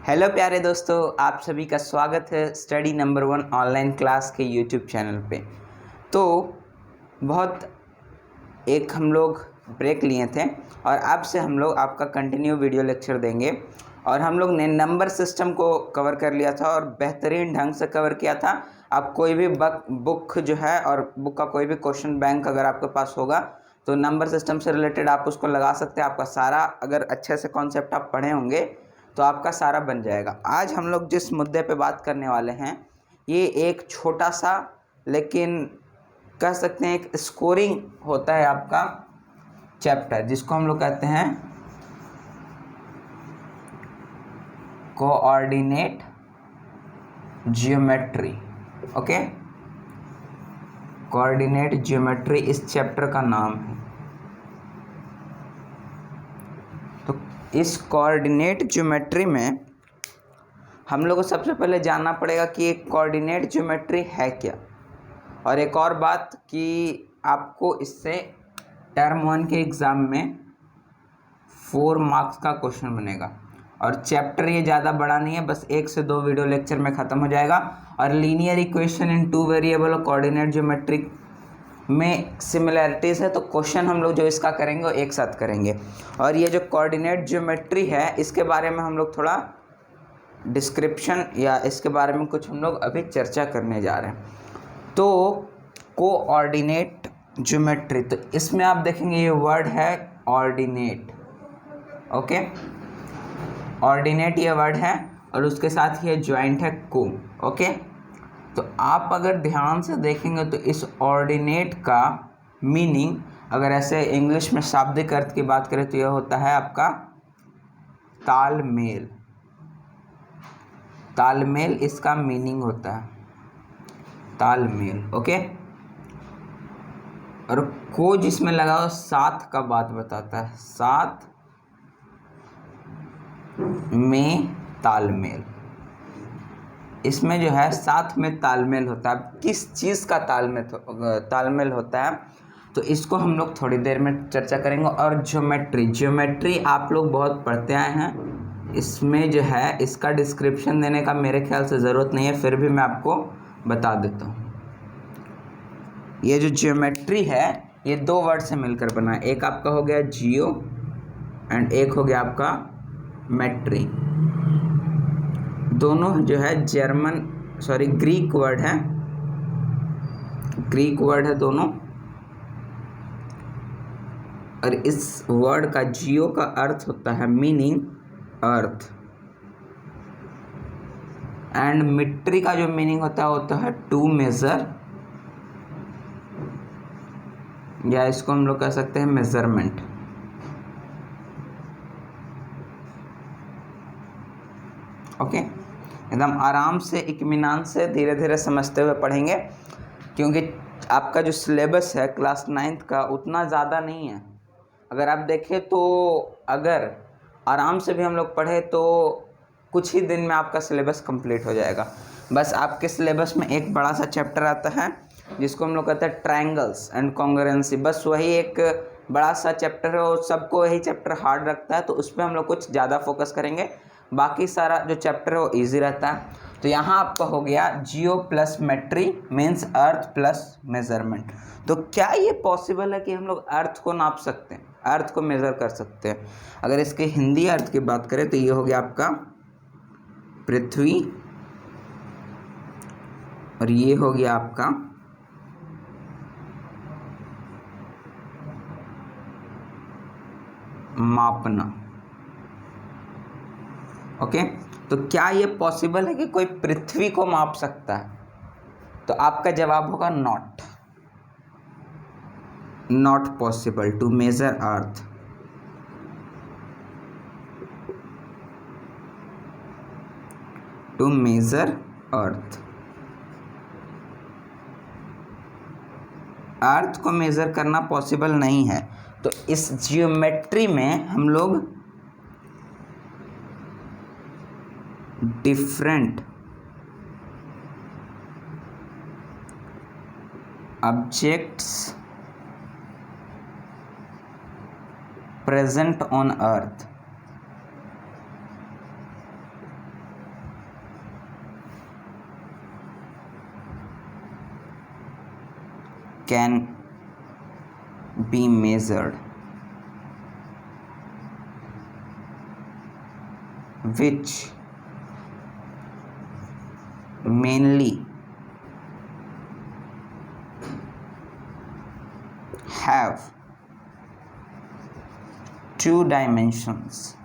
Hello प्यारे दोस्तों, आप सभी का स्वागत है स्टडी नंबर 1 ऑनलाइन क्लास के यूट्यूब चैनल पे। तो बहुत एक हम लोग ब्रेक लिए थे और अब से हम लोग आपका कंटिन्यू वीडियो लेक्चर देंगे। और हम लोग ने नंबर सिस्टम को कवर कर लिया था और बेहतरीन ढंग से कवर किया था। आप कोई भी बुक जो है और बुक का कोई भी क्वेश्चन बैंक अगर आपके पास होगा तो नंबर सिस्टम से रिलेटेड आप उसको लगा सकते हैं। आपका सारा अगर अच्छे से कॉन्सेप्ट आप पढ़े होंगे तो आपका सारा बन जाएगा। आज हम लोग जिस मुद्दे पे बात करने वाले हैं ये एक छोटा सा लेकिन कह सकते हैं एक स्कोरिंग होता है आपका चैप्टर, जिसको हम लोग कहते हैं coordinate geometry. Okay, coordinate geometry इस चैप्टर का नाम है। तो इस कोऑर्डिनेट ज्योमेट्री में हम लोग को सबसे पहले जानना पड़ेगा कि एक कोऑर्डिनेट ज्योमेट्री है क्या। और एक और बात कि आपको इससे टर्म 1 के एग्ज़ाम में 4 मार्क्स का क्वेश्चन बनेगा। और चैप्टर ये ज़्यादा बड़ा नहीं है, बस 1 से 2 वीडियो लेक्चर में ख़त्म हो जाएगा। और लीनियर इक्वेशन इन 2 वेरिएबल और कोऑर्डिनेट ज्योमेट्री में सिमिलैरिटीज़ है, तो क्वेश्चन हम लोग जो इसका करेंगे वो एक साथ करेंगे। और ये जो कोऑर्डिनेट ज्योमेट्री है इसके बारे में हम लोग थोड़ा डिस्क्रिप्शन या इसके बारे में कुछ हम लोग अभी चर्चा करने जा रहे हैं। तो कोऑर्डिनेट ज्योमेट्री, तो इसमें आप देखेंगे ये वर्ड है ऑर्डिनेट। ओके, ऑर्डिनेट ये वर्ड है और उसके साथ ये ज्वाइंट है को। ओके, तो आप अगर ध्यान से देखेंगे तो इस ऑर्डिनेट का मीनिंग अगर ऐसे इंग्लिश में शाब्दिक अर्थ की बात करें तो यह होता है आपका तालमेल। तालमेल इसका मीनिंग होता है, तालमेल। ओके, और को जिसमें लगा हो साथ का बात बताता है, साथ में तालमेल। इसमें जो है साथ में तालमेल होता है। किस चीज़ का तालमेल होता है तो इसको हम लोग थोड़ी देर में चर्चा करेंगे। और ज्योमेट्री आप लोग बहुत पढ़ते आए हैं, इसमें जो है इसका डिस्क्रिप्शन देने का मेरे ख्याल से ज़रूरत नहीं है, फिर भी मैं आपको बता देता हूँ। ये जो ज्योमेट्री है ये 2 वर्ड से मिलकर बना है। एक आपका हो गया जियो एंड एक हो गया आपका मेट्री। दोनों जो है ग्रीक वर्ड है दोनों। और इस वर्ड का जियो का अर्थ होता है मीनिंग अर्थ, एंड मेट्री का जो मीनिंग होता है टू मेजर, या इसको हम लोग कह सकते हैं मेजरमेंट। ओके, एकदम आराम से इत्मीनान से धीरे धीरे समझते हुए पढ़ेंगे, क्योंकि आपका जो सिलेबस है क्लास 9th का उतना ज़्यादा नहीं है। अगर आप देखें तो अगर आराम से भी हम लोग पढ़े तो कुछ ही दिन में आपका सिलेबस कंप्लीट हो जाएगा। बस आपके सिलेबस में एक बड़ा सा चैप्टर आता है जिसको हम लोग कहते हैं ट्रायंगल्स एंड कॉन्ग्रुएंसी। बस वही एक बड़ा सा चैप्टर है और सबको वही चैप्टर हार्ड रखता है, तो उस पर हम लोग कुछ ज़्यादा फोकस करेंगे। बाकी सारा जो चैप्टर है वो ईजी रहता है। तो यहाँ आपका हो गया geo plus metry means earth plus measurement. तो क्या ये पॉसिबल है कि हम लोग अर्थ को नाप सकते हैं, अर्थ को मेज़र कर सकते हैं? अगर इसके हिंदी अर्थ की बात करें तो ये हो गया आपका पृथ्वी और ये हो गया आपका मापना। ओके, तो क्या ये पॉसिबल है कि कोई पृथ्वी को माप सकता है? तो आपका जवाब होगा not possible to measure earth. To measure earth को मेजर करना पॉसिबल नहीं है। तो इस जियोमेट्री में हम लोग different objects present on earth can be measured, which mainly have two dimensions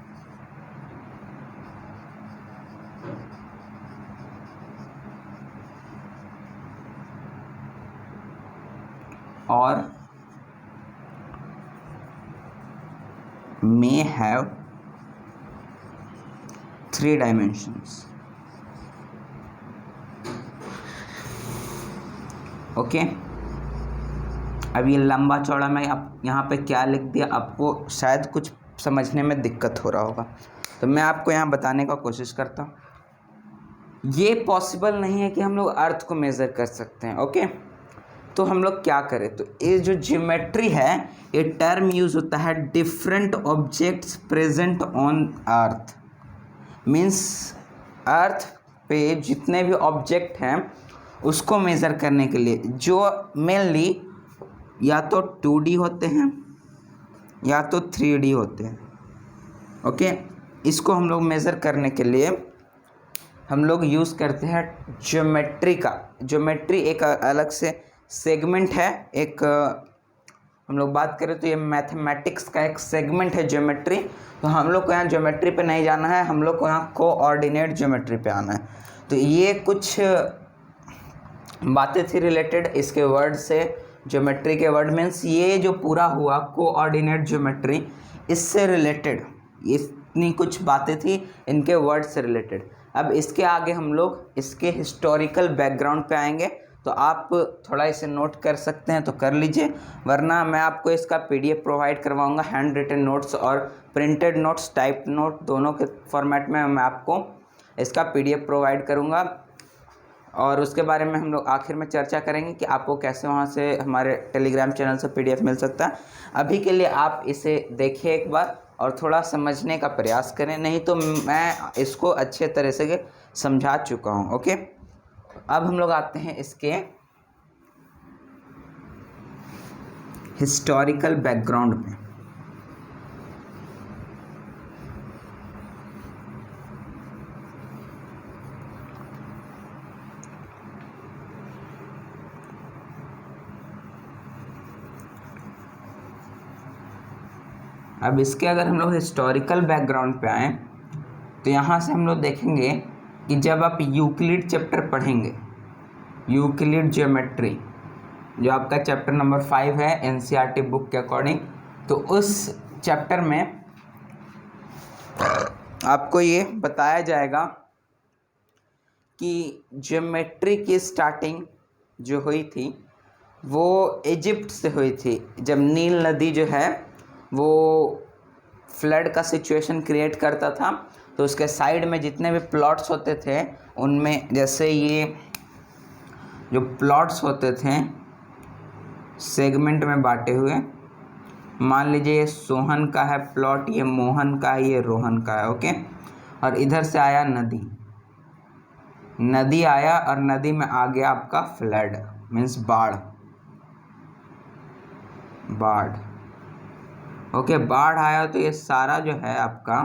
or may have three dimensions. Okay अब ये लंबा चौड़ा मैं आप यहाँ पे क्या लिख दिया, आपको शायद कुछ समझने में दिक्कत हो रहा होगा, तो मैं आपको यहाँ बताने का कोशिश करता हूँ। ये पॉसिबल नहीं है कि हम लोग अर्थ को मेज़र कर सकते हैं। ओके तो हम लोग क्या करें, तो ये जो ज्योमेट्री है ये टर्म यूज़ होता है different objects present on earth. Means earth पे जितने भी ऑब्जेक्ट हैं उसको मेज़र करने के लिए, जो मेनली या तो 2D होते हैं या तो 3D होते हैं। ओके इसको हम लोग मेज़र करने के लिए हम लोग यूज़ करते हैं ज्योमेट्री का। ज्योमेट्री एक अलग से सेगमेंट है, एक हम लोग बात करें तो ये मैथमेटिक्स का एक सेगमेंट है ज्योमेट्री। तो हम लोग को यहाँ ज्योमेट्री पे नहीं जाना है, हम लोग को यहाँ कोऑर्डिनेट ज्योमेट्री पे आना है। तो ये कुछ बातें थी रिलेटेड इसके वर्ड से, ज्योमेट्री के वर्ड मीन्स ये जो पूरा हुआ कोऑर्डिनेट ज्योमेट्री, इससे रिलेटेड इतनी कुछ बातें थी इनके वर्ड से रिलेटेड। अब इसके आगे हम लोग इसके हिस्टोरिकल बैकग्राउंड पे आएंगे, तो आप थोड़ा इसे नोट कर सकते हैं तो कर लीजिए, वरना मैं आपको इसका PDF प्रोवाइड करवाऊंगा, हैंड रिटन नोट्स और प्रिंटेड नोट्स, टाइप नोट दोनों के फॉर्मेट में मैं आपको इसका PDF प्रोवाइड करूंगा। और उसके बारे में हम लोग आखिर में चर्चा करेंगे कि आपको कैसे वहाँ से हमारे टेलीग्राम चैनल से PDF मिल सकता है। अभी के लिए आप इसे देखिए एक बार और थोड़ा समझने का प्रयास करें, नहीं तो मैं इसको अच्छे तरह से समझा चुका हूँ। ओके अब हम लोग आते हैं इसके हिस्टोरिकल बैकग्राउंड में। अब इसके अगर हम लोग हिस्टोरिकल बैकग्राउंड पे आएँ तो यहाँ से हम लोग देखेंगे कि जब आप यूक्लिड चैप्टर पढ़ेंगे, यूक्लिड ज्योमेट्री जो आपका चैप्टर नंबर 5 है NCERT बुक के अकॉर्डिंग, तो उस चैप्टर में आपको ये बताया जाएगा कि ज्योमेट्री की स्टार्टिंग जो हुई थी वो इजिप्ट से हुई थी। जब नील नदी जो है वो फ्लड का सिचुएशन क्रिएट करता था, तो उसके साइड में जितने भी प्लॉट्स होते थे उनमें, जैसे ये जो प्लॉट्स होते थे सेगमेंट में बांटे हुए, मान लीजिए ये सोहन का है प्लॉट, ये मोहन का है, ये रोहन का है। ओके और इधर से आया नदी, नदी आया और नदी में आ गया आपका फ्लड मीन्स बाढ़, बाढ़। ओके बाढ़ आया तो ये सारा जो है आपका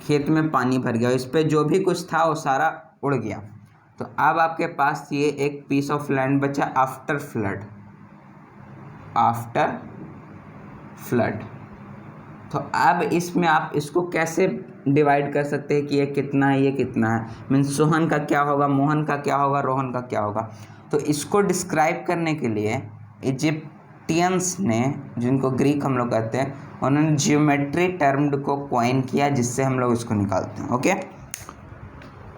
खेत में पानी भर गया, इस पे जो भी कुछ था वो सारा उड़ गया। तो अब आपके पास ये एक पीस ऑफ लैंड बचा आफ्टर फ्लड, आफ्टर फ्लड। तो अब इसमें आप इसको कैसे डिवाइड कर सकते हैं कि ये कितना है ये कितना है, मीन्स सोहन का क्या होगा, मोहन का क्या होगा, रोहन का क्या होगा। तो इसको डिस्क्राइब करने के लिए इजिप्टियंस ने, जिनको ग्रीक हम लोग कहते हैं, उन्होंने ज्योमेट्री टर्म्ड को कॉइन किया, जिससे हम लोग इसको निकालते हैं। ओके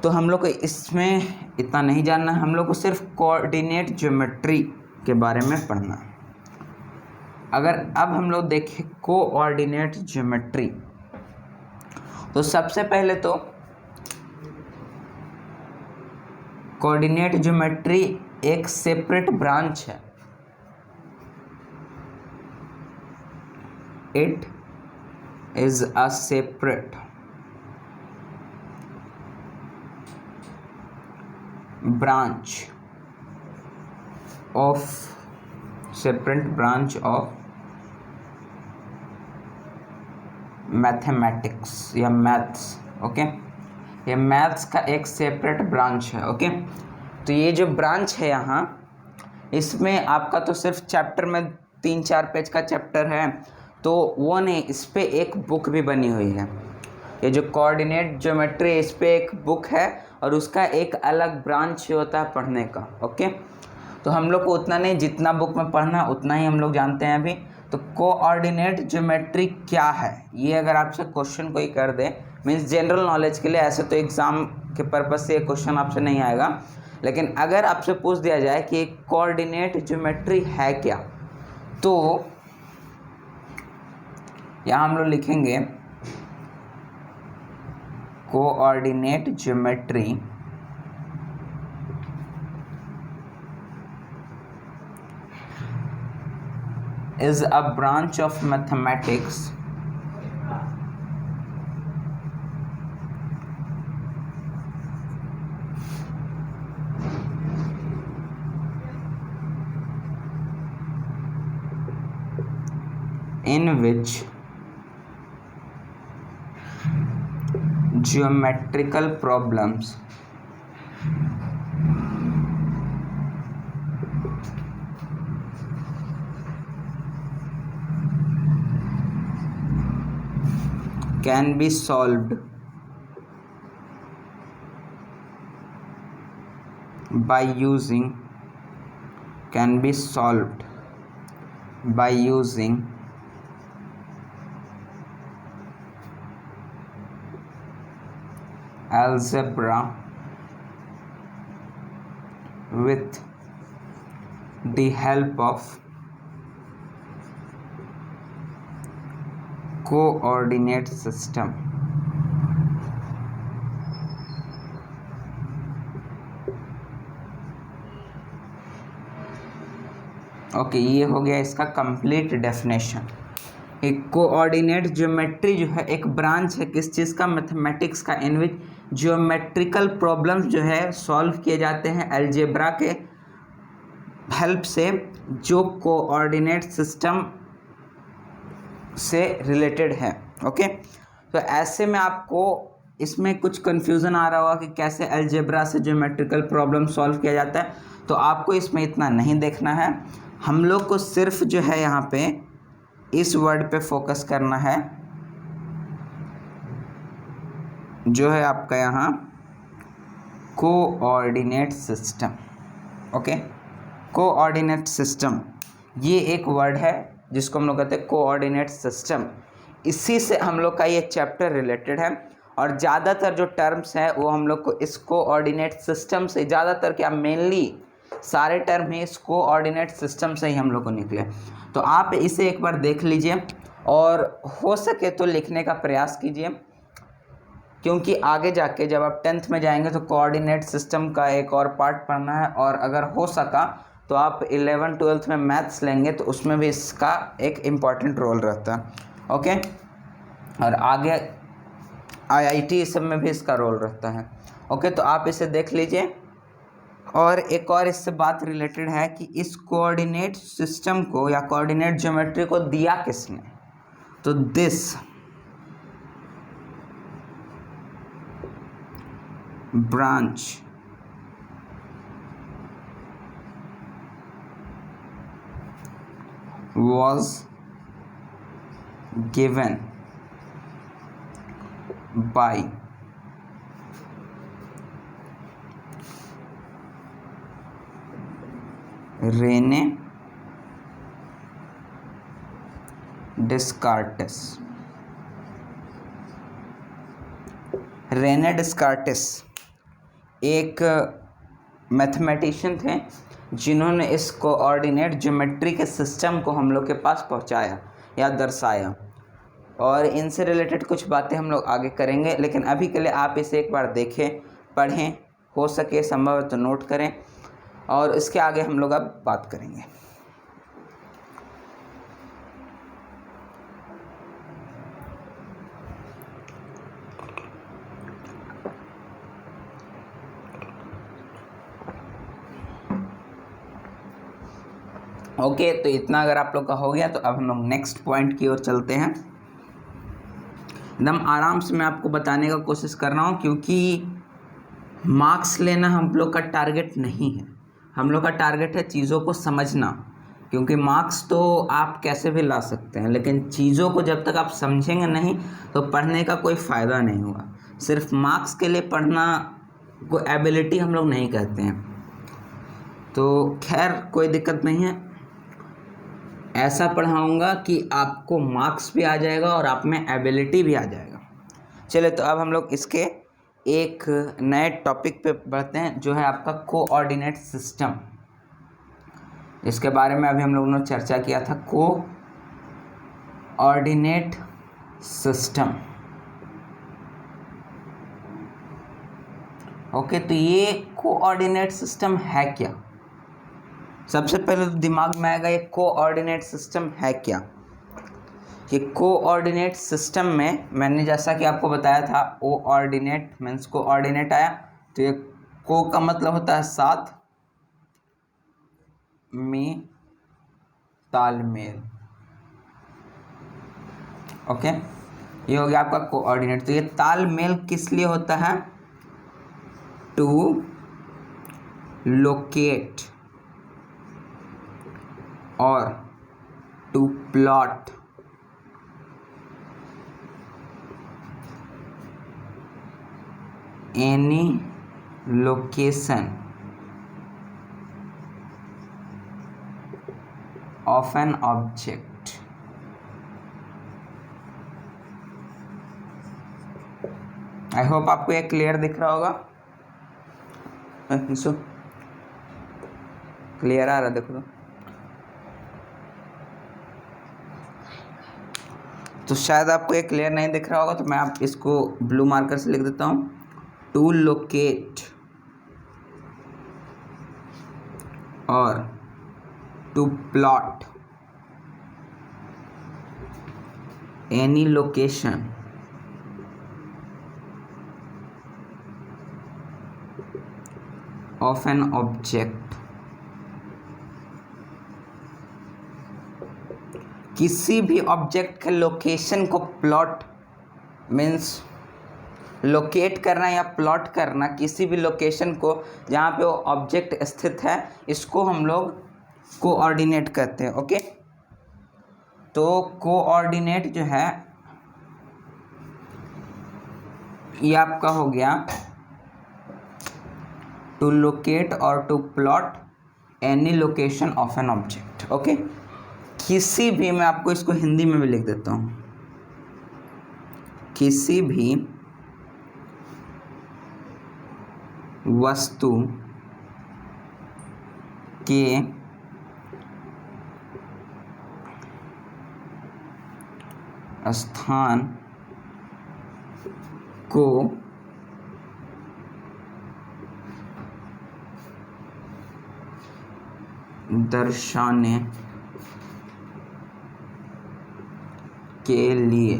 तो हम लोग को इसमें इतना नहीं जानना, हम लोग को सिर्फ कोऑर्डिनेट ज्योमेट्री के बारे में पढ़ना है। अगर अब हम लोग देखें कोऑर्डिनेट ज्योमेट्री, तो सबसे पहले तो कोऑर्डिनेट ज्योमेट्री एक सेपरेट ब्रांच है, it is a separate branch of separate branch of mathematics या मैथ्स। ओके, ये मैथ्स का एक सेपरेट ब्रांच है। ओके, तो ये जो ब्रांच है यहाँ, इसमें आपका तो सिर्फ चैप्टर में 3-4 पेज का चैप्टर है, तो वो नहीं, इस पे एक बुक भी बनी हुई है। ये जो कोऑर्डिनेट ज्योमेट्री, इस पे एक बुक है और उसका एक अलग ब्रांच होता है पढ़ने का। ओके, तो हम लोग को उतना नहीं, जितना बुक में पढ़ना उतना ही हम लोग जानते हैं अभी। तो कोऑर्डिनेट ज्योमेट्री क्या है, ये अगर आपसे क्वेश्चन कोई कर दे, मीन्स जनरल नॉलेज के लिए, ऐसे तो एग्ज़ाम के पर्पज़ से ये क्वेश्चन आपसे नहीं आएगा, लेकिन अगर आपसे पूछ दिया जाए कि कोऑर्डिनेट ज्योमेट्री है क्या, तो यहाँ हम लोग लिखेंगे coordinate geometry is a branch of mathematics in which geometrical problems can be solved by using algebra with the help of coordinate system. Okay, ये हो गया इसका कंप्लीट डेफिनेशन। एक कोऑर्डिनेट ज्योमेट्री जो है एक ब्रांच है किस चीज़ का, मैथमेटिक्स का, इन विच ज्योमेट्रिकल प्रॉब्लम्स जो है सॉल्व किए जाते हैं अलजेब्रा के हेल्प से, जो कोऑर्डिनेट सिस्टम से रिलेटेड है। ओके, तो ऐसे में आपको इसमें कुछ कन्फ्यूज़न आ रहा होगा कि कैसे अलजेब्रा से ज्योमेट्रिकल प्रॉब्लम सॉल्व किया जाता है, तो आपको इसमें इतना नहीं देखना है। हम लोग को सिर्फ जो है यहाँ पे इस वर्ड पे फोकस करना है, जो है आपका यहाँ coordinate system. Okay, coordinate system ये एक वर्ड है जिसको हम लोग कहते हैं कोऑर्डिनेट सिस्टम। इसी से हम लोग का ये चैप्टर रिलेटेड है, और ज़्यादातर जो टर्म्स हैं वो हम लोग को इस कोऑर्डिनेट सिस्टम से, ज़्यादातर क्या मेनली सारे टर्म ही इस कोऑर्डिनेट सिस्टम से ही हम लोग को निकले। तो आप इसे एक बार देख लीजिए और हो सके तो लिखने का प्रयास कीजिए, क्योंकि आगे जाके जब आप 10th में जाएंगे तो कोऑर्डिनेट सिस्टम का एक और पार्ट पढ़ना है, और अगर हो सका तो आप 11th-12th में मैथ्स लेंगे तो उसमें भी इसका एक इम्पॉर्टेंट रोल रहता है। ओके, और आगे IIT सब में भी इसका रोल रहता है। ओके, तो आप इसे देख लीजिए। और एक और इससे बात रिलेटेड है कि इस कोऑर्डिनेट सिस्टम को या कोऑर्डिनेट ज्योमेट्री को दिया किसने, तो this branch was given by Rene Descartes। Rene Descartes एक मैथमेटिशियन थे जिन्होंने इस कोऑर्डिनेट ज्योमेट्री के सिस्टम को हम लोग के पास पहुंचाया या दर्शाया, और इनसे रिलेटेड कुछ बातें हम लोग आगे करेंगे। लेकिन अभी के लिए आप इसे एक बार देखें, पढ़ें, हो सके संभव है तो नोट करें, और इसके आगे हम लोग अब बात करेंगे। ओके, तो इतना अगर आप लोग का हो गया तो अब हम लोग नेक्स्ट पॉइंट की ओर चलते हैं। एकदम आराम से मैं आपको बताने का कोशिश कर रहा हूँ, क्योंकि मार्क्स लेना हम लोग का टारगेट नहीं है। हम लोग का टारगेट है चीज़ों को समझना, क्योंकि मार्क्स तो आप कैसे भी ला सकते हैं, लेकिन चीज़ों को जब तक आप समझेंगे नहीं तो पढ़ने का कोई फ़ायदा नहीं होगा। सिर्फ मार्क्स के लिए पढ़ना को एबिलिटी हम लोग नहीं कहते हैं। तो खैर कोई दिक्कत नहीं है, ऐसा पढ़ाऊँगा कि आपको मार्क्स भी आ जाएगा और आप में एबिलिटी भी आ जाएगा। चलिए, तो अब हम लोग इसके एक नए टॉपिक पे बढ़ते हैं, जो है आपका कोऑर्डिनेट सिस्टम। इसके बारे में अभी हम लोगों ने चर्चा किया था, कोऑर्डिनेट सिस्टम। ओके, तो ये कोऑर्डिनेट सिस्टम है क्या? सबसे पहले तो दिमाग में आएगा ये कोऑर्डिनेट सिस्टम है क्या। कि कोऑर्डिनेट सिस्टम में मैंने जैसा कि आपको बताया था, कोऑर्डिनेट मीन्स कोऑर्डिनेट आया, तो ये को का मतलब होता है साथ में तालमेल। ओके, ये हो गया आपका कोऑर्डिनेट। तो ये तालमेल किस लिए होता है? टू लोकेट और to plot any location of an object। I hope आपको ये क्लियर दिख रहा होगा। सो क्लियर आ रहा, देखो तो शायद आपको ये क्लियर नहीं दिख रहा होगा, तो मैं आप इसको ब्लू मार्कर से लिख देता हूँ। टू लोकेट और to plot any location of an object. किसी भी ऑब्जेक्ट के लोकेशन को प्लॉट मीन्स लोकेट करना या प्लॉट करना, किसी भी लोकेशन को जहाँ पे वो ऑब्जेक्ट स्थित है, इसको हम लोग कोऑर्डिनेट कहते हैं। ओके, तो कोऑर्डिनेट जो है ये आपका हो गया टू लोकेट और to plot any location of an object. Okay, किसी भी, मैं आपको इसको हिंदी में भी लिख देता हूँ, किसी भी वस्तु के स्थान को दर्शाने के लिए।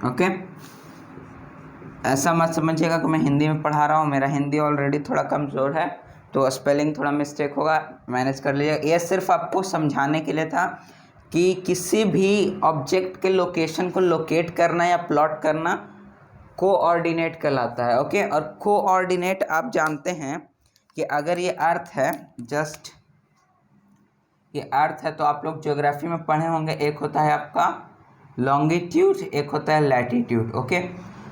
ओके, ऐसा मत समझिएगा कि मैं हिंदी में पढ़ा रहा हूँ, मेरा हिंदी ऑलरेडी थोड़ा कमज़ोर है, तो स्पेलिंग थोड़ा मिस्टेक होगा, मैनेज कर लीजिएगा। ये सिर्फ आपको समझाने के लिए था कि किसी भी ऑब्जेक्ट के लोकेशन को लोकेट करना या प्लॉट करना कोऑर्डिनेट कहलाता है। ओके, और कोऑर्डिनेट आप जानते हैं कि अगर ये अर्थ है, जस्ट ये अर्थ है, तो आप लोग ज्योग्राफी में पढ़े होंगे, एक होता है आपका लॉन्गिट्यूड, एक होता है लैटिट्यूड। ओके,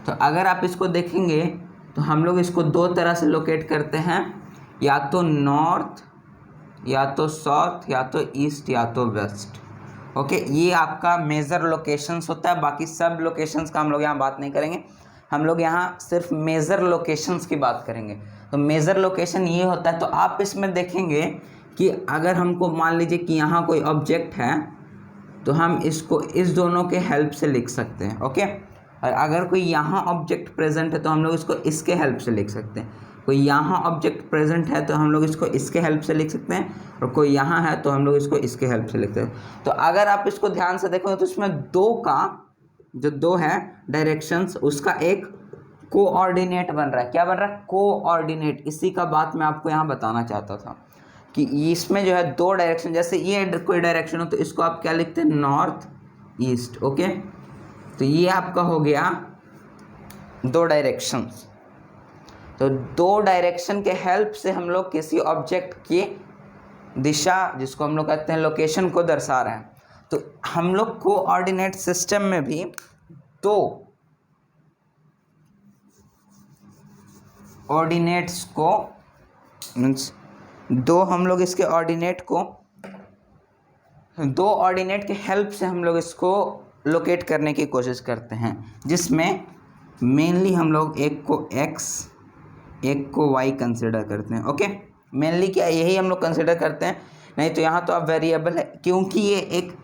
तो अगर आप इसको देखेंगे तो हम लोग इसको दो तरह से लोकेट करते हैं, या तो नॉर्थ, या तो साउथ, या तो ईस्ट, या तो वेस्ट। ओके, ये आपका मेजर लोकेशंस होता है। बाकी सब लोकेशंस का हम लोग यहाँ बात नहीं करेंगे, हम लोग यहाँ सिर्फ मेजर लोकेशंस की बात करेंगे। तो मेजर लोकेशन ये होता है, तो आप इसमें देखेंगे कि अगर हमको मान लीजिए कि यहाँ कोई ऑब्जेक्ट है, तो हम इसको इस दोनों के हेल्प से लिख सकते हैं। ओके, और अगर कोई यहाँ ऑब्जेक्ट प्रेजेंट है तो हम लोग इसको इसके हेल्प से लिख सकते हैं। कोई यहाँ ऑब्जेक्ट प्रेजेंट है तो हम लोग इसको इसके हेल्प से लिख सकते हैं, और कोई यहाँ है तो हम लोग इसको इसके हेल्प से लिखते हैं। तो अगर आप इसको ध्यान से देखोगे तो इसमें दो का जो दो है डायरेक्शंस, उसका एक कोऑर्डिनेट बन रहा है। क्या बन रहा है? कोऑर्डिनेट। इसी का बात मैं आपको यहाँ बताना चाहता था। कि इसमें जो है दो डायरेक्शन, जैसे ये कोई डायरेक्शन हो तो इसको आप क्या लिखते हैं, नॉर्थ ईस्ट। ओके, तो ये आपका हो गया दो डायरेक्शंस। तो दो डायरेक्शन के हेल्प से हम लोग किसी ऑब्जेक्ट की दिशा, जिसको हम लोग कहते हैं लोकेशन, को दर्शा रहे हैं। तो हम लोग कोऑर्डिनेट सिस्टम में भी दो ऑर्डिनेट्स को मीन्स दो हम लोग इसके ऑर्डिनेट को, दो ऑर्डिनेट के हेल्प से हम लोग इसको लोकेट करने की कोशिश करते हैं, जिसमें मेनली हम लोग एक को x एक को y कंसिडर करते हैं। ओके, मेनली क्या यही हम लोग कंसिडर करते हैं, नहीं तो यहाँ तो आप वेरिएबल है, क्योंकि ये एक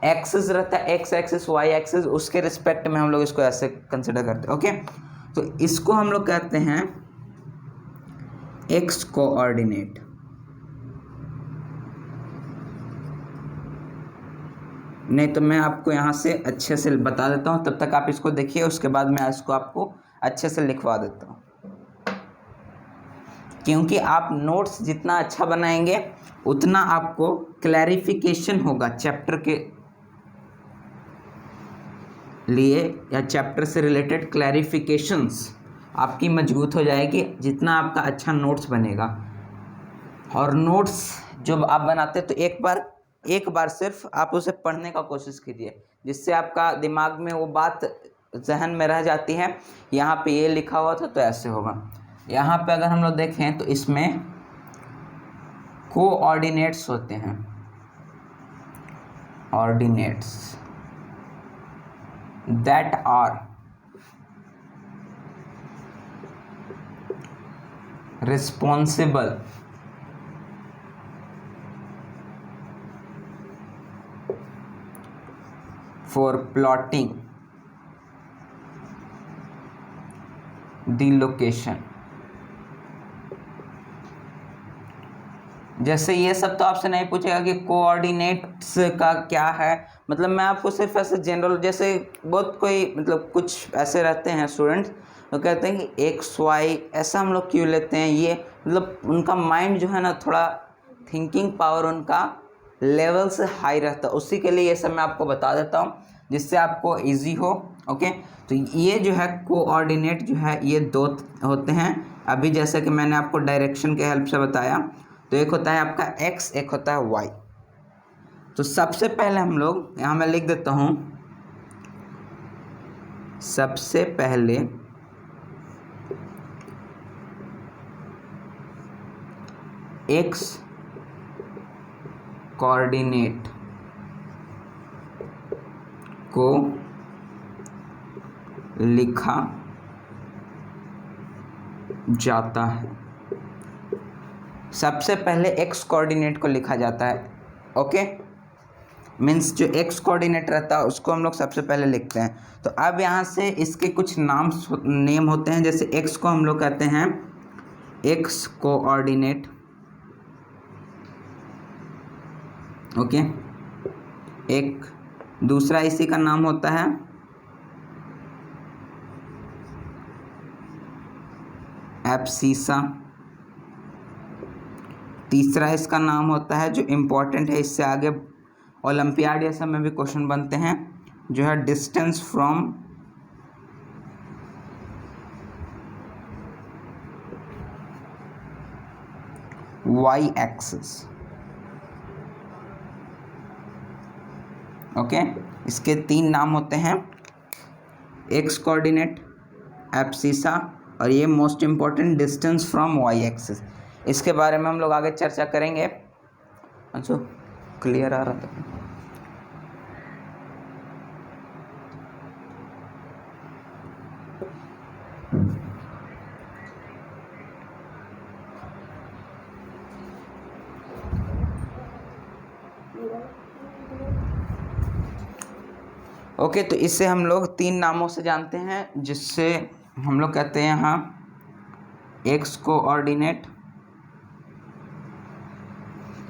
एक्सिस रहता है, x एक्सिस y एक्सिस, उसके रिस्पेक्ट में हम लोग इसको ऐसे कंसिडर करते हैं। ओके, तो इसको हम लोग कहते हैं x कोऑर्डिनेट। नहीं तो मैं आपको यहाँ से अच्छे से बता देता हूँ, तब तक आप इसको देखिए, उसके बाद मैं इसको आपको अच्छे से लिखवा देता हूँ। क्योंकि आप नोट्स जितना अच्छा बनाएंगे उतना आपको क्लैरिफिकेशन होगा चैप्टर के लिए, या चैप्टर से रिलेटेड क्लैरिफिकेशंस आपकी मजबूत हो जाएगी जितना आपका अच्छा नोट्स बनेगा। और नोट्स जब आप बनाते तो एक बार सिर्फ आप उसे पढ़ने का कोशिश कीजिए, जिससे आपका दिमाग में वो बात जहन में रह जाती है, यहाँ पे ये लिखा हुआ था तो ऐसे होगा। यहाँ पे अगर हम लोग देखें तो इसमें कोऑर्डिनेट्स होते हैं, ordinates that are responsible for plotting the location। जैसे ये सब तो आपसे नहीं पूछेगा कि कोऑर्डिनेट्स का क्या है, मतलब मैं आपको सिर्फ ऐसे जनरल, जैसे बहुत कोई मतलब कुछ ऐसे रहते हैं स्टूडेंट्स तो कहते हैं कि एक्स वाई ऐसा हम लोग क्यों लेते हैं, ये मतलब उनका माइंड जो है ना, थोड़ा थिंकिंग पावर उनका लेवल से हाई रहता है, उसी के लिए ये सब मैं आपको बता देता हूँ जिससे आपको इजी हो। ओके, तो ये जो है कोऑर्डिनेट जो है ये दो होते हैं। अभी जैसे कि मैंने आपको डायरेक्शन के हेल्प से बताया, तो एक होता है आपका x, एक होता है y। तो सबसे पहले हम लोग यहाँ मैं लिख देता हूँ, सबसे पहले x कोऑर्डिनेट को लिखा जाता है, सबसे पहले x कोऑर्डिनेट को लिखा जाता है। ओके, मीन्स जो x कोऑर्डिनेट रहता है उसको हम लोग सबसे पहले लिखते हैं। तो अब यहाँ से इसके कुछ नेम होते हैं, जैसे x को हम लोग कहते हैं x कोऑर्डिनेट। ओके, एक दूसरा इसी का नाम होता है एब्सिसा। तीसरा इसका नाम होता है, जो इम्पोर्टेंट है, इससे आगे ओलंपियाड या सब में भी क्वेश्चन बनते हैं, जो है distance from y axis. Okay, इसके तीन नाम होते हैं, x कोऑर्डिनेट, एब्सिसा, और ये most important distance from y axis. इसके बारे में हम लोग आगे चर्चा करेंगे। अच्छा, क्लियर आ रहा था? ओके, तो इससे हम लोग तीन नामों से जानते हैं, जिससे हम लोग कहते हैं यहाँ x कोऑर्डिनेट,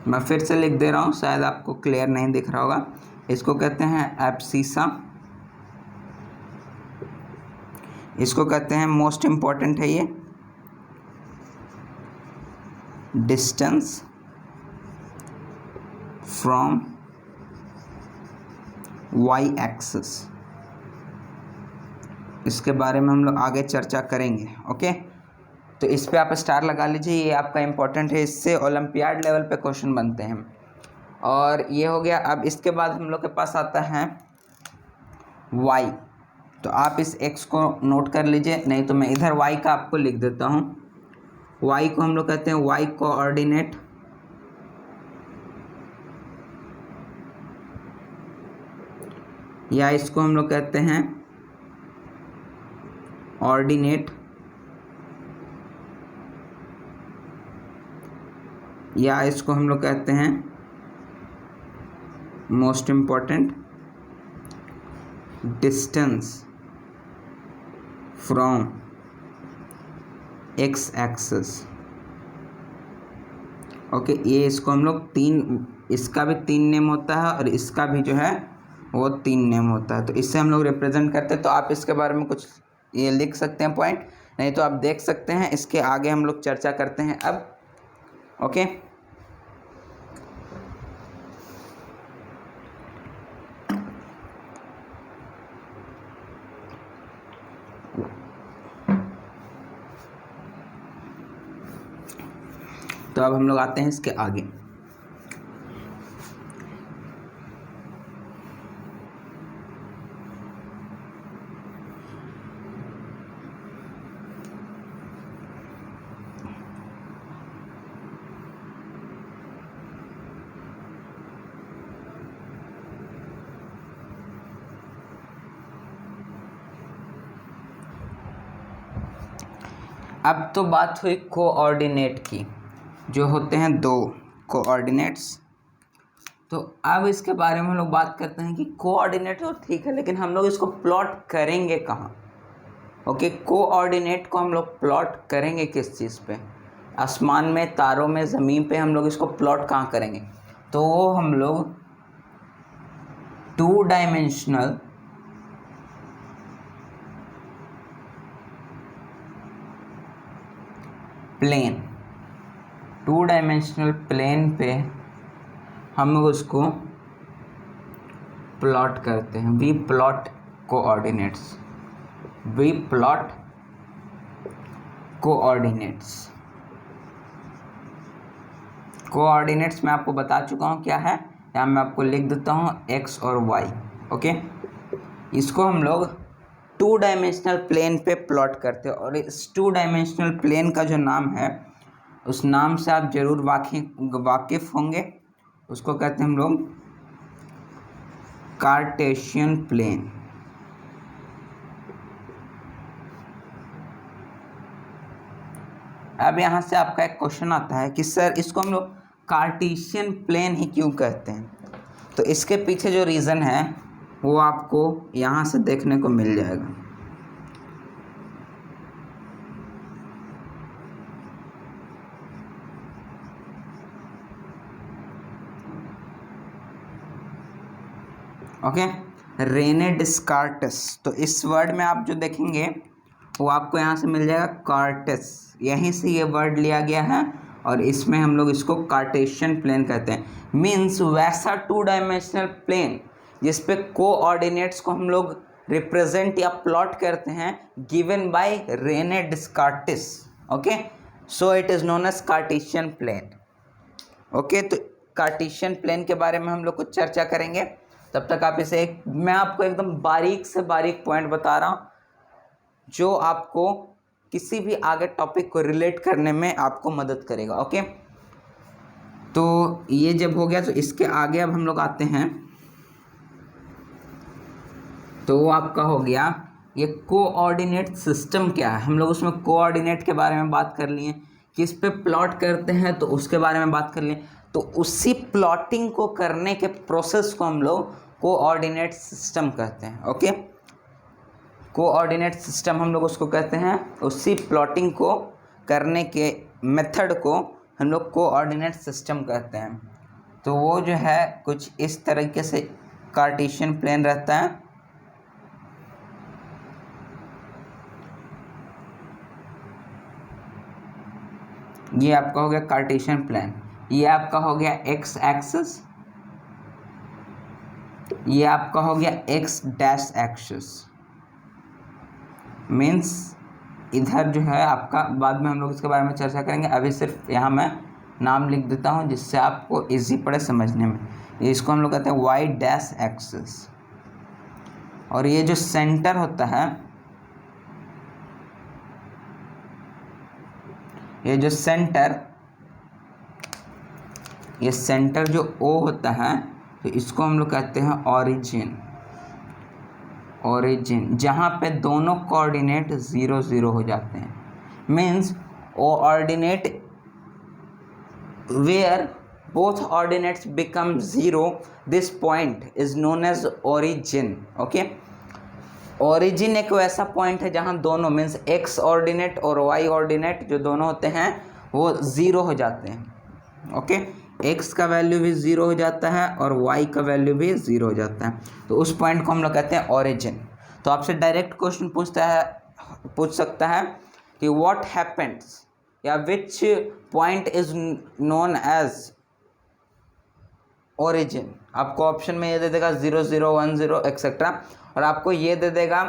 मैं फिर से लिख दे रहा हूँ, शायद आपको क्लियर नहीं दिख रहा होगा, इसको कहते हैं एब्सिसा, इसको कहते हैं मोस्ट इम्पॉर्टेंट है ये डिस्टेंस फ्रॉम वाई एक्सिस, इसके बारे में हम लोग आगे चर्चा करेंगे। ओके, तो इस पे आप स्टार लगा लीजिए, ये आपका इम्पोर्टेंट है, इससे ओलंपियाड लेवल पे क्वेश्चन बनते हैं। और ये हो गया। अब इसके बाद हम लोग के पास आता है y, तो आप इस x को नोट कर लीजिए, नहीं तो मैं इधर y का आपको लिख देता हूँ। y को हम लोग कहते हैं y कोऑर्डिनेट, या इसको हम लोग कहते हैं ऑर्डिनेट, या इसको हम लोग कहते हैं most important distance from x axis. Okay, ये इसको हम लोग इसका भी 3 नेम होता है और इसका भी जो है वो 3 नेम होता है, तो इससे हम लोग रिप्रेजेंट करते हैं। तो आप इसके बारे में कुछ ये लिख सकते हैं पॉइंट, नहीं तो आप देख सकते हैं, इसके आगे हम लोग चर्चा करते हैं अब। ओके, तो अब हम लोग आते हैं इसके आगे। अब तो बात हुई कोऑर्डिनेट की, जो होते हैं 2 कोऑर्डिनेट्स। तो अब इसके बारे में हम लोग बात करते हैं कि कोऑर्डिनेट तो ठीक है, लेकिन हम लोग इसको प्लॉट करेंगे कहाँ। ओके, कोऑर्डिनेट को हम लोग प्लॉट करेंगे किस चीज़ पे? आसमान में, तारों में, ज़मीन पे हम लोग इसको प्लॉट कहाँ करेंगे? तो वो हम लोग 2 डायमेंशनल प्लेन, 2 डायमेंशनल प्लेन पे हम लोग उसको प्लॉट करते हैं। We plot coordinates, we plot coordinates. Coordinates मैं आपको बता चुका हूँ क्या है, यहाँ मैं आपको लिख देता हूँ x और y। ओके, इसको हम लोग 2 डायमेंशनल प्लेन पे प्लॉट करते हैं, और इस 2 डायमेंशनल प्लेन का जो नाम है, उस नाम से आप जरूर वाकिफ होंगे। उसको कहते हैं हम लोग कार्टेशियन प्लेन। अब यहाँ से आपका एक क्वेश्चन आता है कि सर इसको हम लोग कार्टेशियन प्लेन ही क्यों कहते हैं? तो इसके पीछे जो रीज़न है वो आपको यहाँ से देखने को मिल जाएगा। Okay, Rene Descartes. तो इस वर्ड में आप जो देखेंगे वो आपको यहाँ से मिल जाएगा कार्टेस, यहीं से ये वर्ड लिया गया है, और इसमें हम लोग इसको कार्टेशियन प्लेन कहते हैं। मीन्स वैसा 2 डायमेंशनल प्लेन जिस पे कोऑर्डिनेट्स को हम लोग रिप्रेजेंट या प्लॉट करते हैं, given by Rene Descartes. Okay, so it is known as Cartesian plane. Okay, तो कार्टेशियन प्लेन के बारे में हम लोग कुछ चर्चा करेंगे। तब तक आप इसे मैं आपको एकदम बारीक से बारीक पॉइंट बता रहा हूँ, जो आपको किसी भी आगे टॉपिक को रिलेट करने में आपको मदद करेगा। ओके, तो ये जब हो गया, तो इसके आगे अब हम लोग आते हैं। तो वो आपका हो गया ये कोऑर्डिनेट सिस्टम क्या है। हम लोग उसमें कोऑर्डिनेट के बारे में बात कर लिए, किस पे प्लॉट करते हैं तो उसके बारे में बात कर लिए। तो उसी प्लॉटिंग को करने के प्रोसेस को हम लोग कोऑर्डिनेट सिस्टम कहते हैं। ओके, कोऑर्डिनेट सिस्टम हम लोग उसको कहते हैं, उसी प्लॉटिंग को करने के मेथड को हम लोग कोऑर्डिनेट सिस्टम कहते हैं। तो वो जो है कुछ इस तरीके से कार्टेशियन प्लेन रहता है। ये आपका हो गया कार्टेशियन प्लेन, ये आपका हो गया एक्स एक्सिस, ये आपका हो गया एक्स डैश एक्सिस, मीन्स इधर जो है आपका, बाद में हम लोग इसके बारे में चर्चा करेंगे, अभी सिर्फ यहाँ मैं नाम लिख देता हूँ जिससे आपको इजी पड़े समझने में। इसको हम लोग कहते हैं वाई डैश एक्सिस। और ये जो सेंटर होता है, ये जो सेंटर जो O होता है, तो इसको हम लोग कहते हैं ओरिजिन, जहाँ पे दोनों कोऑर्डिनेट 0 0 हो जाते हैं। Means coordinate where both ordinates become 0, this point is known as origin. okay, origin एक वैसा पॉइंट है जहां दोनों मीन्स x ऑर्डिनेट और y ऑर्डिनेट जो दोनों होते हैं वो 0 हो जाते हैं। ओके, x का वैल्यू भी 0 हो जाता है और y का वैल्यू भी 0 हो जाता है, तो उस पॉइंट को हम लोग कहते हैं origin। तो आपसे डायरेक्ट क्वेश्चन पूछ सकता है कि व्हाट हैपेंस या which point is known as origin. आपको ऑप्शन में ये दे देगा 0 0 1 0 एक्सेट्रा, और आपको ये दे देगा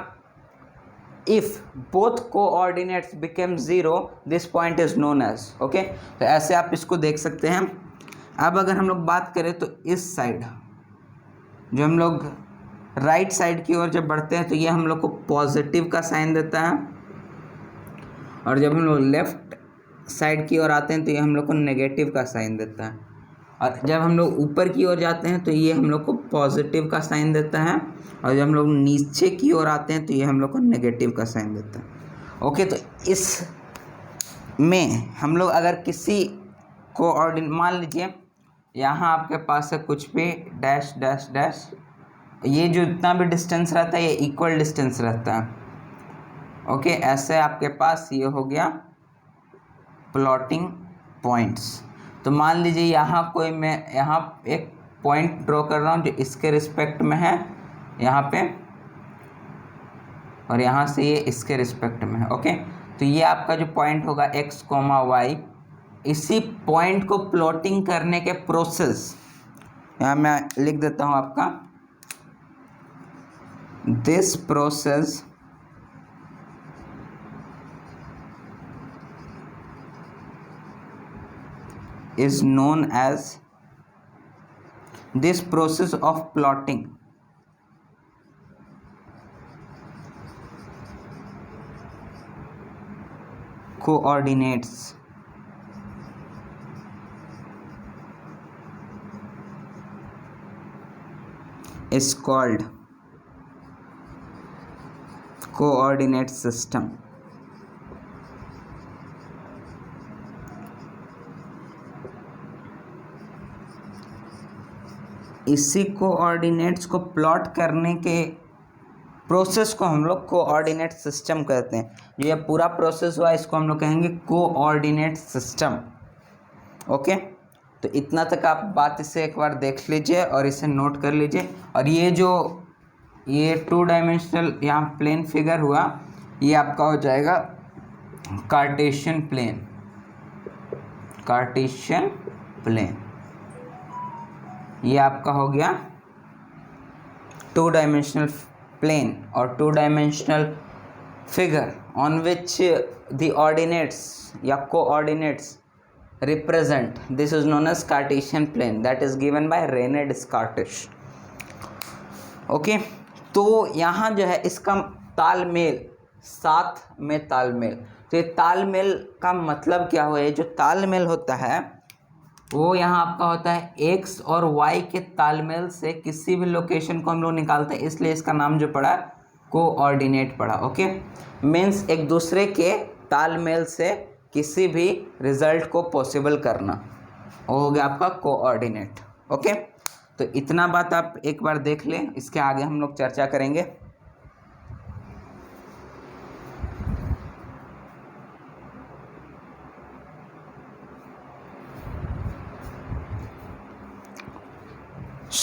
if both coordinates became 0 this point is known as. Okay, तो ऐसे आप इसको देख सकते हैं। अब अगर हम लोग बात करें तो इस साइड जो हम लोग राइट साइड की ओर जब बढ़ते हैं तो ये हम लोग को पॉजिटिव का साइन देता है, और जब हम लोग लेफ्ट साइड की ओर आते हैं तो ये हम लोग को नेगेटिव का साइन देता है, और जब हम लोग ऊपर की ओर जाते हैं तो ये हम लोग को पॉजिटिव का साइन देता है, और जब हम लोग नीचे की ओर आते हैं तो ये हम लोग को नेगेटिव का साइन देता है। ओके, तो इस में हम लोग अगर किसी को मान लीजिए यहाँ आपके पास है कुछ भी डैश डैश डैश, ये जो इतना भी डिस्टेंस रहता है ये इक्वल डिस्टेंस रहता है। ओके, ऐसे आपके पास ये हो गया प्लॉटिंग पॉइंट्स। तो मान लीजिए यहाँ कोई मैं यहाँ एक पॉइंट ड्रॉ कर रहा हूँ जो इसके रिस्पेक्ट में है यहाँ पे, और यहाँ से ये इसके रिस्पेक्ट में है। ओके, तो ये आपका जो पॉइंट होगा x, y, इसी पॉइंट को प्लॉटिंग करने के प्रोसेस यहाँ मैं लिख देता हूँ आपका, this process is known as, this process of plotting coordinates is called coordinate system। इसी कोऑर्डिनेट्स को प्लॉट करने के प्रोसेस को हम लोग कोऑर्डिनेट सिस्टम कहते हैं। जो ये पूरा प्रोसेस हुआ इसको हम लोग कहेंगे कोऑर्डिनेट सिस्टम। ओके, तो इतना तक आप बात इसे एक बार देख लीजिए और इसे नोट कर लीजिए। और ये जो ये 2 डायमेंशनल यहाँ प्लेन फिगर हुआ, ये आपका हो जाएगा कार्टेशियन प्लेन। ये आपका हो गया 2 डायमेंशनल प्लेन और 2 dimensional figure on which the ordinates या coordinates represent. This is known as Cartesian plane that is given by Rene Descartes. Okay, तो यहाँ जो है इसका तालमेल, साथ में तालमेल। तो ये तालमेल का मतलब क्या हुआ? ये जो तालमेल होता है वो यहाँ आपका होता है x और y के तालमेल से किसी भी लोकेशन को हम लोग निकालते हैं, इसलिए इसका नाम जो पड़ा कोऑर्डिनेट पड़ा। ओके, मीन्स एक दूसरे के तालमेल से किसी भी रिजल्ट को पॉसिबल करना, वो हो गया आपका कोऑर्डिनेट। ओके, तो इतना बात आप एक बार देख लें, इसके आगे हम लोग चर्चा करेंगे।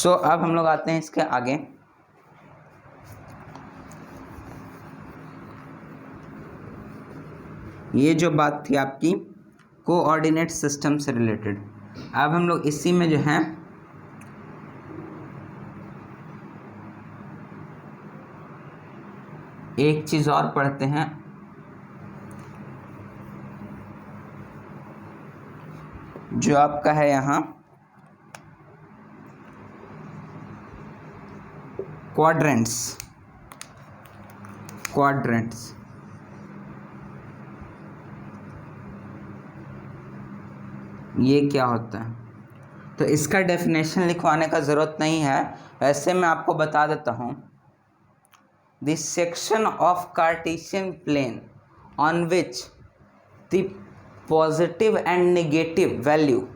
अब हम लोग आते हैं इसके आगे। ये जो बात थी आपकी कोऑर्डिनेट सिस्टम से रिलेटेड, अब हम लोग इसी में जो है एक चीज़ और पढ़ते हैं, जो आपका है यहाँ क्वाड्रेंट्स। ये क्या होता है? तो इसका डेफिनेशन लिखवाने का ज़रूरत नहीं है, वैसे मैं आपको बता देता हूँ। This section of Cartesian plane on which the positive and negative value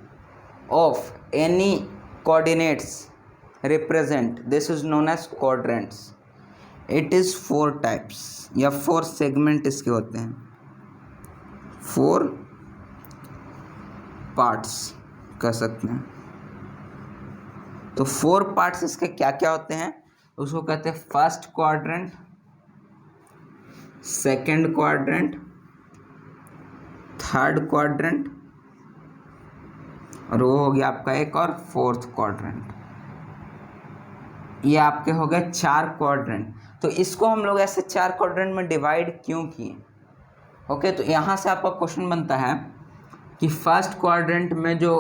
of any coordinates represent, this is known as quadrants. It is 4 types या 4 सेगमेंट इसके होते हैं, 4 पार्ट्स कह सकते हैं। तो 4 पार्ट्स इसके क्या क्या होते हैं, उसको कहते हैं first quadrant, second quadrant, third quadrant, और वो हो गया आपका एक और फोर्थ क्वाड्रेंट। ये आपके हो गए 4 क्वाड्रेंट। तो इसको हम लोग ऐसे 4 क्वाड्रेंट में डिवाइड क्यों किए? ओके, तो यहाँ से आपका क्वेश्चन बनता है कि फर्स्ट क्वाड्रेंट में जो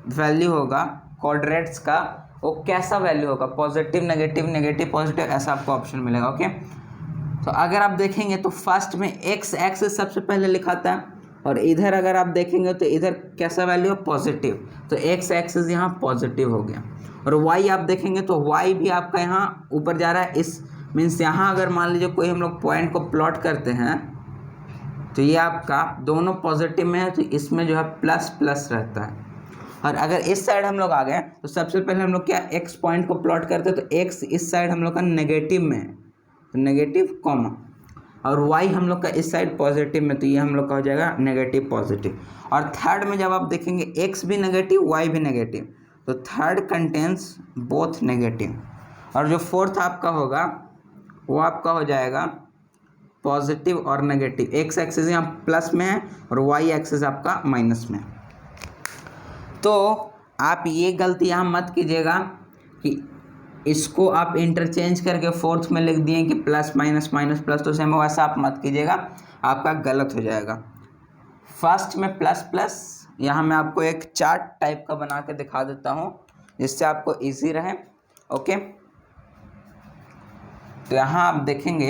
वैल्यू होगा क्वाड्रेंट्स का, वो कैसा वैल्यू होगा, पॉजिटिव नेगेटिव, नेगेटिव पॉजिटिव, ऐसा आपको ऑप्शन मिलेगा। ओके, तो अगर आप देखेंगे तो फर्स्ट में एक्स एक्सिस सबसे पहले लिखाता है, और इधर अगर आप देखेंगे तो इधर कैसा वैल्यू है, पॉजिटिव, तो एक्स एक्सिस यहाँ पॉजिटिव हो गया। और वाई आप देखेंगे तो वाई भी आपका यहाँ ऊपर जा रहा है। इस मीन्स यहाँ अगर मान लीजिए कोई हम लोग पॉइंट को प्लॉट करते हैं तो ये आपका दोनों पॉजिटिव में है, तो इसमें जो है प्लस प्लस रहता है। और अगर इस साइड हम लोग आ गए तो सबसे पहले हम लोग क्या एक्स पॉइंट को प्लॉट करते हैं, तो एक्स इस साइड हम लोग का नेगेटिव में है, तो नेगेटिव कॉमा, और वाई हम लोग का इस साइड पॉजिटिव में, तो ये हम लोग का हो जाएगा नेगेटिव पॉजिटिव। और थर्ड में जब आप देखेंगे एक्स भी नेगेटिव वाई भी नेगेटिव, तो थर्ड कंटेन्स बोथ नेगेटिव। और जो फोर्थ आपका होगा वो आपका हो जाएगा पॉजिटिव और नेगेटिव। एक्स एक्सिस यहाँ प्लस में है और वाई एक्सिस आपका माइनस में। तो आप ये गलती यहाँ मत कीजिएगा कि इसको आप इंटरचेंज करके फोर्थ में लिख दिए कि प्लस माइनस माइनस प्लस, तो सेम वैसा आप मत कीजिएगा, आपका गलत हो जाएगा। फर्स्ट में प्लस प्लस, यहाँ मैं आपको एक चार्ट टाइप का बना के दिखा देता हूँ जिससे आपको इजी रहे। ओके, तो यहाँ आप देखेंगे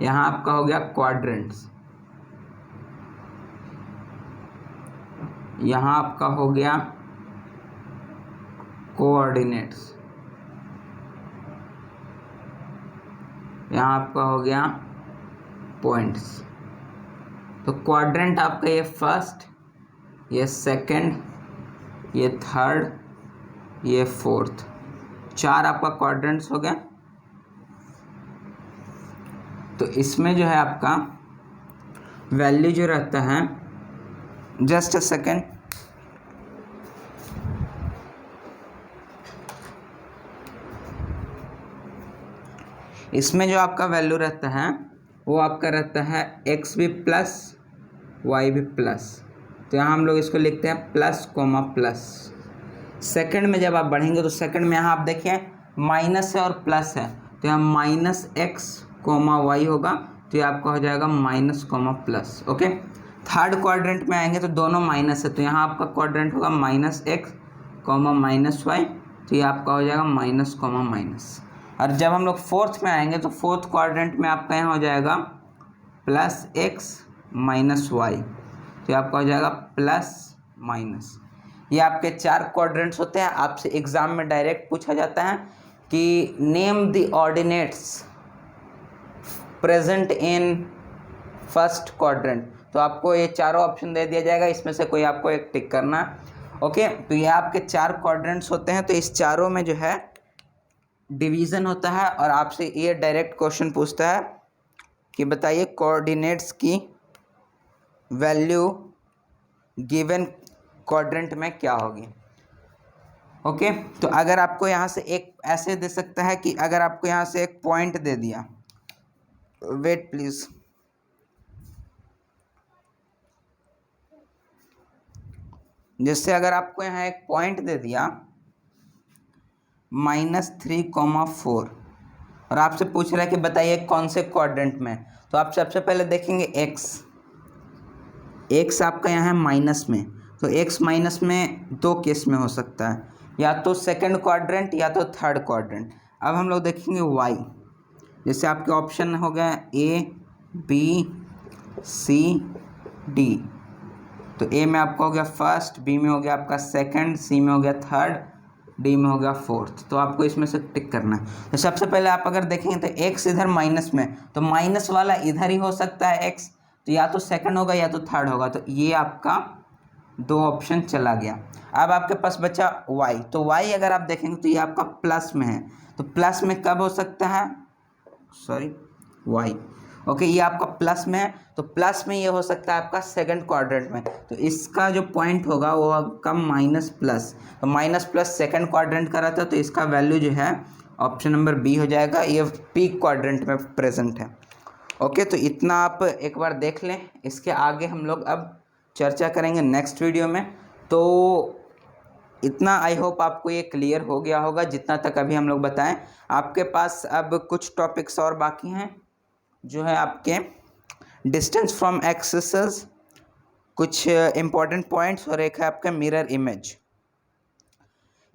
यहाँ आपका हो गया क्वाड्रेंट्स, यहाँ आपका हो गया कोऑर्डिनेट्स, यहाँ आपका हो गया पॉइंट्स। तो क्वाड्रेंट आपका ये फर्स्ट, ये सेकंड, ये थर्ड, ये फोर्थ, 4 आपका क्वाड्रेंट्स हो गया। तो इसमें जो है आपका वैल्यू जो रहता है, जस्ट अ सेकेंड, इसमें जो आपका वैल्यू रहता है वो आपका रहता है एक्स भी प्लस वाई भी प्लस, तो यहाँ हम लोग इसको लिखते हैं प्लस कोमा प्लस। सेकंड में जब आप बढ़ेंगे तो सेकंड में यहाँ आप देखिए माइनस है और प्लस है, तो यहाँ माइनस एक्स कोमा वाई होगा, तो ये आपका हो जाएगा minus coma plus. Okay, third quadrant में आएंगे तो दोनों माइनस है, तो यहाँ आपका क्वाड्रेंट होगा minus X comma minus Y, तो ये आपका हो जाएगा माइनस कोमा माइनस। और जब हम लोग फोर्थ में आएंगे तो फोर्थ क्वाड्रेंट में आपका यहाँ हो जाएगा प्लस एक्स माइनस वाई, तो ये आपका हो जाएगा प्लस माइनस। ये आपके 4 क्वाड्रेंट्स होते हैं। आपसे एग्जाम में डायरेक्ट पूछा जाता है कि name the ordinates present in first quadrant, तो आपको ये चारों ऑप्शन दे दिया जाएगा, इसमें से कोई आपको एक टिक करना है। ओके, तो ये आपके 4 क्वाड्रेंट्स होते हैं, तो इस चारों में जो है डिवीज़न होता है और आपसे ये डायरेक्ट क्वेश्चन पूछता है कि बताइए कोऑर्डिनेट्स की वैल्यू गिवन क्वाड्रेंट में क्या होगी। ओके, तो अगर आपको यहाँ से एक ऐसे दे सकता है कि अगर आपको यहाँ से एक पॉइंट दे दिया, वेट प्लीज़, जैसे अगर आपको यहाँ एक पॉइंट दे दिया -3,4 और आपसे पूछ रहा है कि बताइए कौन से क्वाड्रेंट में, तो आप सबसे पहले देखेंगे एक्स आपका यहाँ है माइनस में, तो एक्स माइनस में दो केस में हो सकता है, या तो सेकंड क्वाड्रेंट या तो थर्ड क्वाड्रेंट। अब हम लोग देखेंगे वाई, जैसे आपके ऑप्शन हो गए ए बी सी डी, तो ए में आपका हो गया फर्स्ट, बी में हो गया आपका सेकंड, सी में हो गया थर्ड, डी में हो गया फोर्थ। तो आपको इसमें से टिक करना है। तो सबसे पहले आप अगर देखेंगे तो एक्स इधर माइनस में, तो माइनस वाला इधर ही हो सकता है एक्स, तो या तो सेकंड होगा या तो थर्ड होगा, तो ये आपका दो ऑप्शन चला गया। अब आपके पास बचा वाई, तो वाई अगर आप देखेंगे तो ये आपका प्लस में है, तो प्लस में कब हो सकता है, सॉरी वाई, ओके ये आपका प्लस में है, तो प्लस में ये हो सकता है आपका सेकंड क्वाड्रेंट में, तो इसका जो पॉइंट होगा वो आपका माइनस प्लस, तो माइनस प्लस सेकंड क्वाड्रेंट का रहता है, तो इसका वैल्यू जो है ऑप्शन नंबर बी हो जाएगा, ये पी क्वाड्रेंट में प्रेजेंट है। ओके, तो इतना आप एक बार देख लें, इसके आगे हम लोग अब चर्चा करेंगे नेक्स्ट वीडियो में। तो इतना आई होप आपको ये क्लियर हो गया होगा जितना तक अभी हम लोग बताएं। आपके पास अब कुछ टॉपिक्स और बाकी हैं, जो है आपके डिस्टेंस फ्रॉम एक्सेस, कुछ इम्पॉर्टेंट पॉइंट्स, और एक है आपका मिरर इमेज।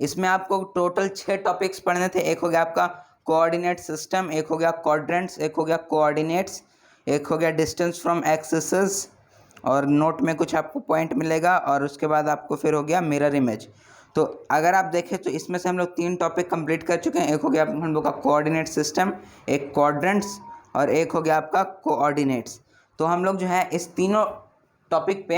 इसमें आपको टोटल 6 टॉपिक्स पढ़ने थे। एक हो गया आपका कोऑर्डिनेट सिस्टम, एक हो गया क्वाड्रेंट्स, एक हो गया कोऑर्डिनेट्स, एक हो गया डिस्टेंस फ्रॉम एक्सेस, और नोट में कुछ आपको पॉइंट मिलेगा, और उसके बाद आपको फिर हो गया मिरर इमेज। तो अगर आप देखें तो इसमें से हम लोग 3 टॉपिक कंप्लीट कर चुके हैं। एक हो गया हम लोग का कोऑर्डिनेट सिस्टम, एक क्वाड्रेंट्स, और एक हो गया आपका कोऑर्डिनेट्स। तो हम लोग जो है इस तीनों टॉपिक पे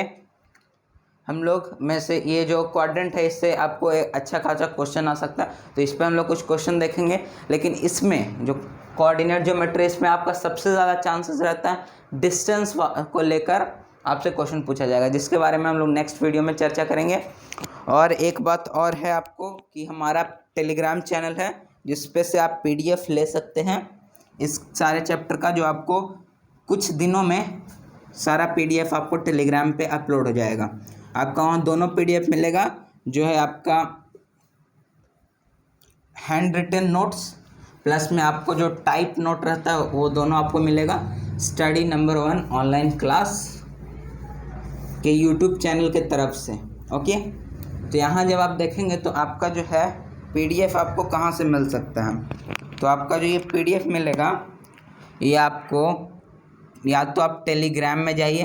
हम लोग में से ये जो क्वाड्रेंट है, इससे आपको एक अच्छा खासा क्वेश्चन आ सकता है, तो इस पर हम लोग कुछ क्वेश्चन देखेंगे। लेकिन इसमें जो कोऑर्डिनेट ज्योमेट्री, इसमें आपका सबसे ज़्यादा चांसेस रहता है डिस्टेंस को लेकर आपसे क्वेश्चन पूछा जाएगा, जिसके बारे में हम लोग नेक्स्ट वीडियो में चर्चा करेंगे। और एक बात और है आपको कि हमारा टेलीग्राम चैनल है, जिस पे से आप PDF ले सकते हैं इस सारे चैप्टर का, जो आपको कुछ दिनों में सारा PDF आपको टेलीग्राम पे अपलोड हो जाएगा। आपका वहाँ दोनों PDF मिलेगा, जो है आपका हैंड रिटन नोट्स प्लस में आपको जो टाइप नोट रहता है वो दोनों आपको मिलेगा स्टडी नंबर 1 ऑनलाइन क्लास के YouTube चैनल के तरफ से। ओके, तो यहाँ जब आप देखेंगे तो आपका जो है PDF आपको कहाँ से मिल सकता है, तो आपका जो ये PDF मिलेगा, ये आपको या तो आप टेलीग्राम में जाइए,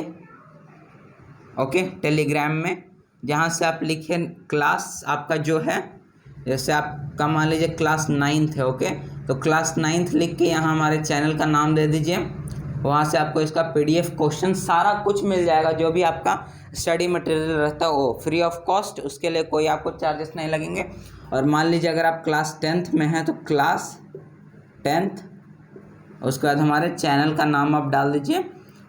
ओके टेलीग्राम में, जहाँ से आप लिखे क्लास आपका जो है, जैसे आपका मान लीजिए क्लास 9th है, ओके, तो क्लास 9th लिख के यहाँ हमारे चैनल का नाम दे दीजिए। वहाँ से आपको इसका PDF क्वेश्चन सारा कुछ मिल जाएगा, जो भी आपका स्टडी मटेरियल रहता है वो फ्री ऑफ कॉस्ट, उसके लिए कोई आपको चार्जेस नहीं लगेंगे। और मान लीजिए अगर आप क्लास 10th में हैं तो क्लास 10th, उसके बाद हमारे चैनल का नाम आप डाल दीजिए,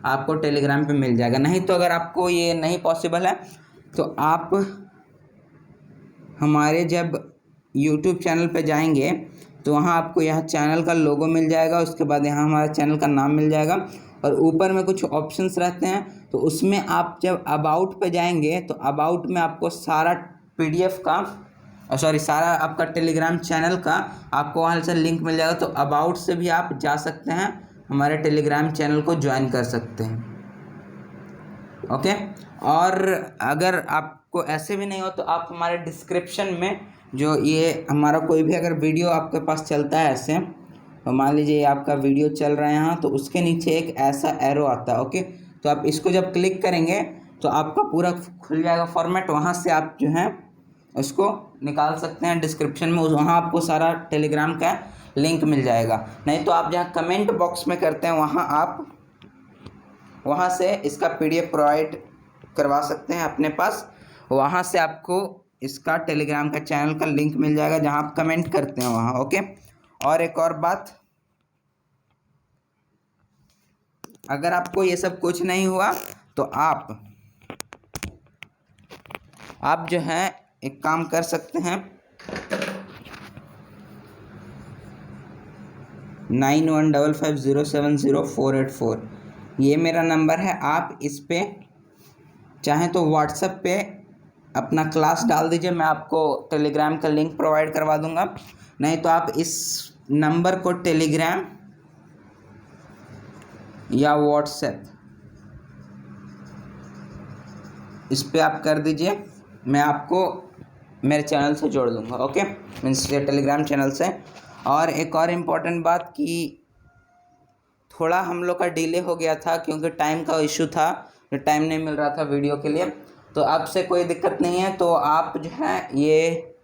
आपको टेलीग्राम पे मिल जाएगा। नहीं तो अगर आपको ये नहीं पॉसिबल है तो आप हमारे जब YouTube चैनल पे जाएंगे तो वहाँ आपको यह चैनल का लोगो मिल जाएगा, उसके बाद यहाँ हमारे चैनल का नाम मिल जाएगा, और ऊपर में कुछ ऑप्शंस रहते हैं, तो उसमें आप जब अबाउट पे जाएंगे तो अबाउट में आपको सारा PDF का सारा आपका टेलीग्राम चैनल का आपको वहाँ से लिंक मिल जाएगा। तो अबाउट से भी आप जा सकते हैं, हमारे टेलीग्राम चैनल को ज्वाइन कर सकते हैं। ओके, और अगर आपको ऐसे भी नहीं हो तो आप हमारे डिस्क्रिप्शन में जो ये हमारा कोई भी अगर वीडियो आपके पास चलता है ऐसे, तो मान लीजिए ये आपका वीडियो चल रहा है यहाँ, तो उसके नीचे एक ऐसा एरो आता है, ओके, तो आप इसको जब क्लिक करेंगे तो आपका पूरा खुल जाएगा फॉर्मेट, वहाँ से आप जो है उसको निकाल सकते हैं डिस्क्रिप्शन में, वहाँ आपको सारा टेलीग्राम का लिंक मिल जाएगा। नहीं तो आप जहाँ कमेंट बॉक्स में करते हैं वहाँ आप वहाँ से इसका PDF प्रोवाइड करवा सकते हैं अपने पास, वहाँ से आपको इसका टेलीग्राम का चैनल का लिंक मिल जाएगा जहाँ आप कमेंट करते हैं वहाँ। ओके, और एक और बात, अगर आपको ये सब कुछ नहीं हुआ तो आप जो है एक काम कर सकते हैं, 9155070484 ये मेरा नंबर है। आप इस पे चाहें तो व्हाट्सएप पे अपना क्लास डाल दीजिए, मैं आपको टेलीग्राम का लिंक प्रोवाइड करवा दूंगा। नहीं तो आप इस नंबर को टेलीग्राम या व्हाट्सएप इस पे आप कर दीजिए, मैं आपको मेरे चैनल से जोड़ दूंगा। ओके, मीन्स टेलीग्राम चैनल से। और एक और इम्पोर्टेंट बात कि थोड़ा हम लोग का डिले हो गया था क्योंकि टाइम का इशू था, टाइम नहीं मिल रहा था वीडियो के लिए। तो अब से कोई दिक्कत नहीं है, तो आप जो है ये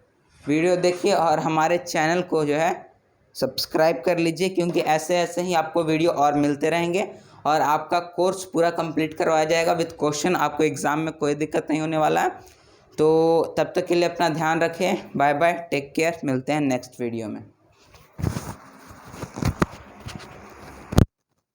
वीडियो देखिए और हमारे चैनल को जो है सब्सक्राइब कर लीजिए, क्योंकि ऐसे ऐसे ही आपको वीडियो और मिलते रहेंगे और आपका कोर्स पूरा कंप्लीट करवाया जाएगा विद क्वेश्चन। आपको एग्ज़ाम में कोई दिक्कत नहीं होने वाला है। तो तब तक के लिए अपना ध्यान रखें। बाय बाय, टेक केयर, मिलते हैं नेक्स्ट वीडियो में।